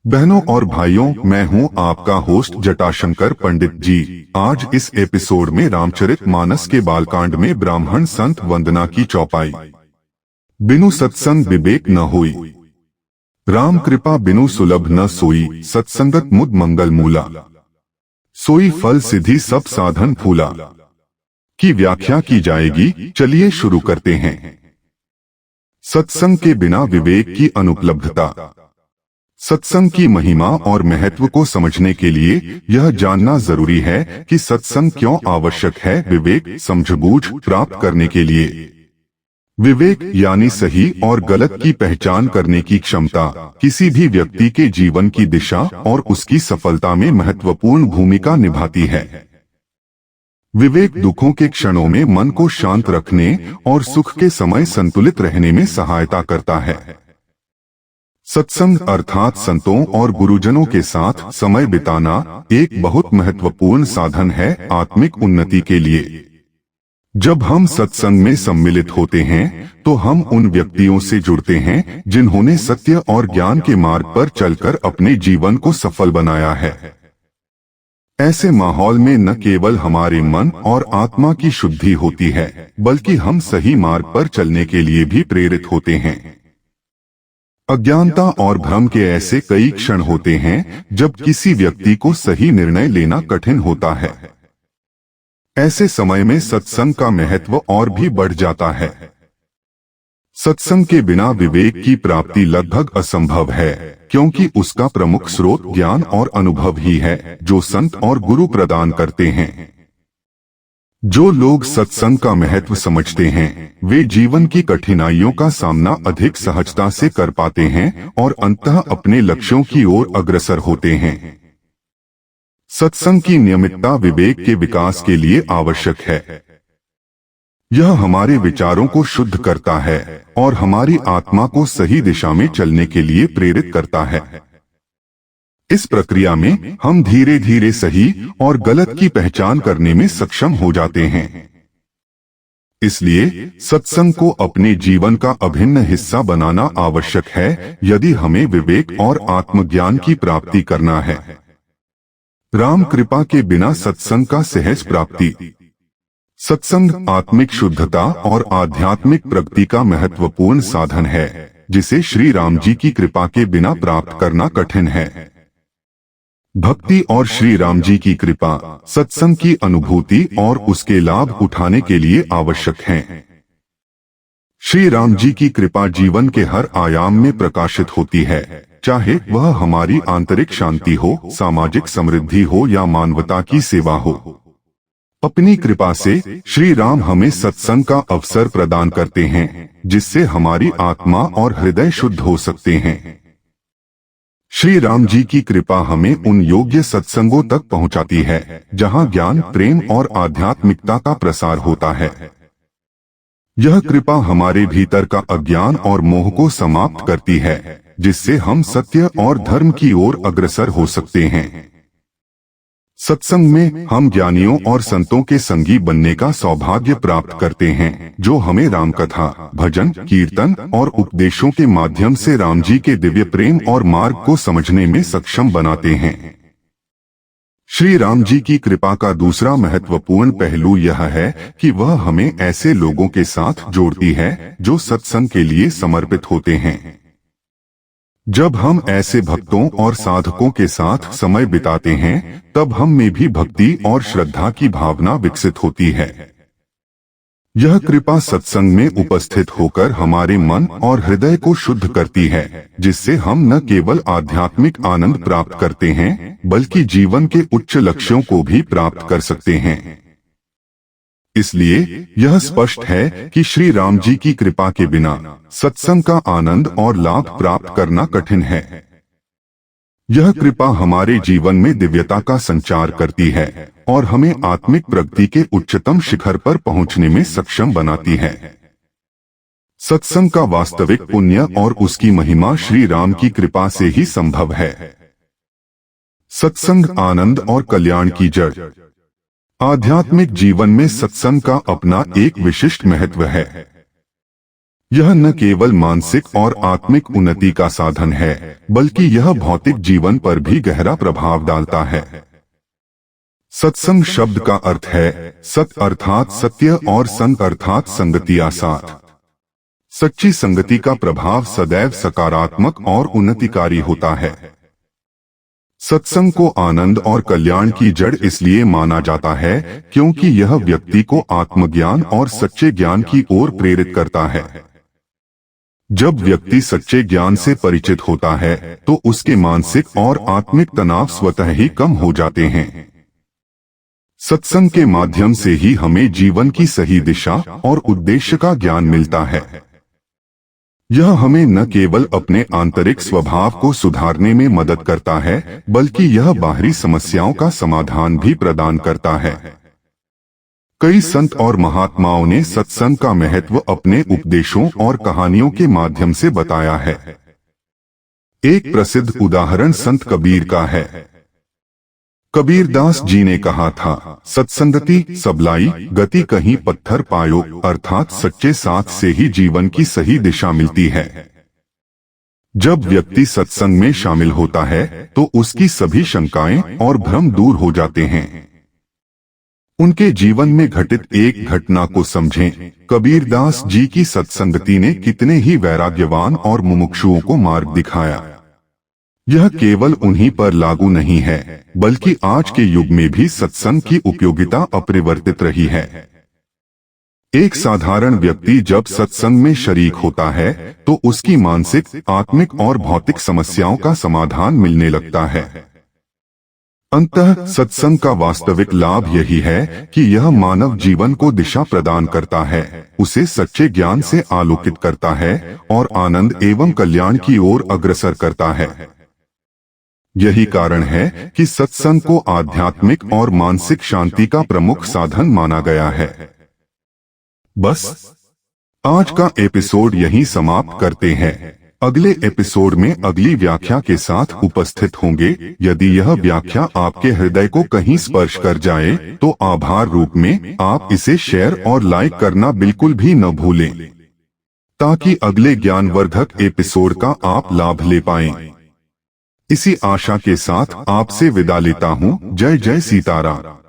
बहनों और भाइयों, मैं हूं आपका होस्ट जटाशंकर पंडित जी। आज इस एपिसोड में रामचरितमानस के बालकांड में ब्राह्मण संत वंदना की चौपाई। बिनु सत्संग विवेक न होई, राम कृपा बिनु सुलभ न सोई। सत्संगत मुद मंगल मूला, सोई फल सिद्धि सब साधन फूला। की व्याख्या की जाएगी, चलिए शुरू करते हैं। सत्संग के बिना विवेक की अनुपलब्धता। सत्संग की महिमा और महत्व को समझने के लिए यह जानना जरूरी है कि सत्संग क्यों आवश्यक है। विवेक समझबूझ प्राप्त करने के लिए। विवेक यानी सही और गलत की पहचान करने की क्षमता किसी भी व्यक्ति के जीवन की दिशा और उसकी सफलता में महत्वपूर्ण भूमिका निभाती है। विवेक दुखों के क्षणों में मन को शांत रखने और सुख के समय संतुलित रहने में सहायता करता है। सत्संग अर्थात संतों और गुरुजनों के साथ समय बिताना एक बहुत महत्वपूर्ण साधन है आत्मिक उन्नति के लिए। जब हम सत्संग में सम्मिलित होते हैं तो हम उन व्यक्तियों से जुड़ते हैं जिन्होंने सत्य और ज्ञान के मार्ग पर चलकर अपने जीवन को सफल बनाया है। ऐसे माहौल में न केवल हमारे मन और आत्मा की शुद्धि होती है, बल्कि हम सही मार्ग पर चलने के लिए भी प्रेरित होते हैं। अज्ञानता और भ्रम के ऐसे कई क्षण होते हैं जब किसी व्यक्ति को सही निर्णय लेना कठिन होता है। ऐसे समय में सत्संग का महत्व और भी बढ़ जाता है। सत्संग के बिना विवेक की प्राप्ति लगभग असंभव है, क्योंकि उसका प्रमुख स्रोत ज्ञान और अनुभव ही है जो संत और गुरु प्रदान करते हैं। जो लोग सत्संग का महत्व समझते हैं वे जीवन की कठिनाइयों का सामना अधिक सहजता से कर पाते हैं और अंततः अपने लक्ष्यों की ओर अग्रसर होते हैं। सत्संग की नियमितता विवेक के विकास के लिए आवश्यक है। यह हमारे विचारों को शुद्ध करता है और हमारी आत्मा को सही दिशा में चलने के लिए प्रेरित करता है। इस प्रक्रिया में हम धीरे धीरे सही और गलत की पहचान करने में सक्षम हो जाते हैं। इसलिए सत्संग को अपने जीवन का अभिन्न हिस्सा बनाना आवश्यक है यदि हमें विवेक और आत्मज्ञान की प्राप्ति करना है। राम कृपा के बिना सत्संग का सहज प्राप्ति। सत्संग आत्मिक शुद्धता और आध्यात्मिक प्रगति का महत्वपूर्ण साधन है, जिसे श्री राम जी की कृपा के बिना प्राप्त करना कठिन है। भक्ति और श्री राम जी की कृपा सत्संग की अनुभूति और उसके लाभ उठाने के लिए आवश्यक हैं। श्री राम जी की कृपा जीवन के हर आयाम में प्रकाशित होती है, चाहे वह हमारी आंतरिक शांति हो, सामाजिक समृद्धि हो या मानवता की सेवा हो। अपनी कृपा से श्री राम हमें सत्संग का अवसर प्रदान करते हैं, जिससे हमारी आत्मा और हृदय शुद्ध हो सकते हैं। श्री राम जी की कृपा हमें उन योग्य सत्संगों तक पहुंचाती है जहां ज्ञान, प्रेम और आध्यात्मिकता का प्रसार होता है। यह कृपा हमारे भीतर का अज्ञान और मोह को समाप्त करती है, जिससे हम सत्य और धर्म की ओर अग्रसर हो सकते हैं। सत्संग में हम ज्ञानियों और संतों के संगी बनने का सौभाग्य प्राप्त करते हैं, जो हमें राम कथा, भजन, कीर्तन और उपदेशों के माध्यम से राम जी के दिव्य प्रेम और मार्ग को समझने में सक्षम बनाते हैं। श्री राम जी की कृपा का दूसरा महत्वपूर्ण पहलू यह है कि वह हमें ऐसे लोगों के साथ जोड़ती है जो सत्संग के लिए समर्पित होते हैं। जब हम ऐसे भक्तों और साधकों के साथ समय बिताते हैं तब हम में भी भक्ति और श्रद्धा की भावना विकसित होती है। यह कृपा सत्संग में उपस्थित होकर हमारे मन और हृदय को शुद्ध करती है, जिससे हम न केवल आध्यात्मिक आनंद प्राप्त करते हैं बल्कि जीवन के उच्च लक्ष्यों को भी प्राप्त कर सकते हैं। इसलिए यह स्पष्ट है कि श्री राम जी की कृपा के बिना सत्संग का आनंद और लाभ प्राप्त करना कठिन है। यह कृपा हमारे जीवन में दिव्यता का संचार करती है और हमें आत्मिक प्रगति के उच्चतम शिखर पर पहुंचने में सक्षम बनाती है। सत्संग का वास्तविक पुण्य और उसकी महिमा श्री राम की कृपा से ही संभव है। सत्संग आनंद और कल्याण की जड़। आध्यात्मिक जीवन में सत्संग का अपना एक विशिष्ट महत्व है। यह न केवल मानसिक और आत्मिक उन्नति का साधन है, बल्कि यह भौतिक जीवन पर भी गहरा प्रभाव डालता है। सत्संग शब्द का अर्थ है सत अर्थात सत्य और संग अर्थात संगति या साथ। सच्ची संगति का प्रभाव सदैव सकारात्मक और उन्नतिकारी होता है। सत्संग को आनंद और कल्याण की जड़ इसलिए माना जाता है क्योंकि यह व्यक्ति को आत्मज्ञान और सच्चे ज्ञान की ओर प्रेरित करता है। जब व्यक्ति सच्चे ज्ञान से परिचित होता है तो उसके मानसिक और आत्मिक तनाव स्वतः ही कम हो जाते हैं। सत्संग के माध्यम से ही हमें जीवन की सही दिशा और उद्देश्य का ज्ञान मिलता है। यह हमें न केवल अपने आंतरिक स्वभाव को सुधारने में मदद करता है, बल्कि यह बाहरी समस्याओं का समाधान भी प्रदान करता है। कई संत और महात्माओं ने सत्संग का महत्व अपने उपदेशों और कहानियों के माध्यम से बताया है। एक प्रसिद्ध उदाहरण संत कबीर का है। कबीरदास जी ने कहा था, सत्संगति सबलाई गति कहीं पत्थर पायो, अर्थात सच्चे साथ से ही जीवन की सही दिशा मिलती है। जब व्यक्ति सत्संग में शामिल होता है तो उसकी सभी शंकाएं और भ्रम दूर हो जाते हैं। उनके जीवन में घटित एक घटना को समझें। कबीरदास जी की सत्संगति ने कितने ही वैराग्यवान और मुमुक्षुओं को मार्ग दिखाया। यह केवल उन्हीं पर लागू नहीं है, बल्कि आज के युग में भी सत्संग की उपयोगिता अपरिवर्तित रही है। एक साधारण व्यक्ति जब सत्संग में शरीक होता है तो उसकी मानसिक, आत्मिक और भौतिक समस्याओं का समाधान मिलने लगता है। अंततः सत्संग का वास्तविक लाभ यही है कि यह मानव जीवन को दिशा प्रदान करता है, उसे सच्चे ज्ञान से आलोकित करता है और आनंद एवं कल्याण की ओर अग्रसर करता है। यही कारण है कि सत्संग को आध्यात्मिक और मानसिक शांति का प्रमुख साधन माना गया है। बस आज का एपिसोड यहीं समाप्त करते हैं। अगले एपिसोड में अगली व्याख्या के साथ उपस्थित होंगे। यदि यह व्याख्या आपके हृदय को कहीं स्पर्श कर जाए तो आभार रूप में आप इसे शेयर और लाइक करना बिल्कुल भी न भूलें, ताकि अगले ज्ञानवर्धक एपिसोड का आप लाभ ले पाएं। इसी आशा के साथ आपसे विदा लेता हूँ। जय जय सीताराम।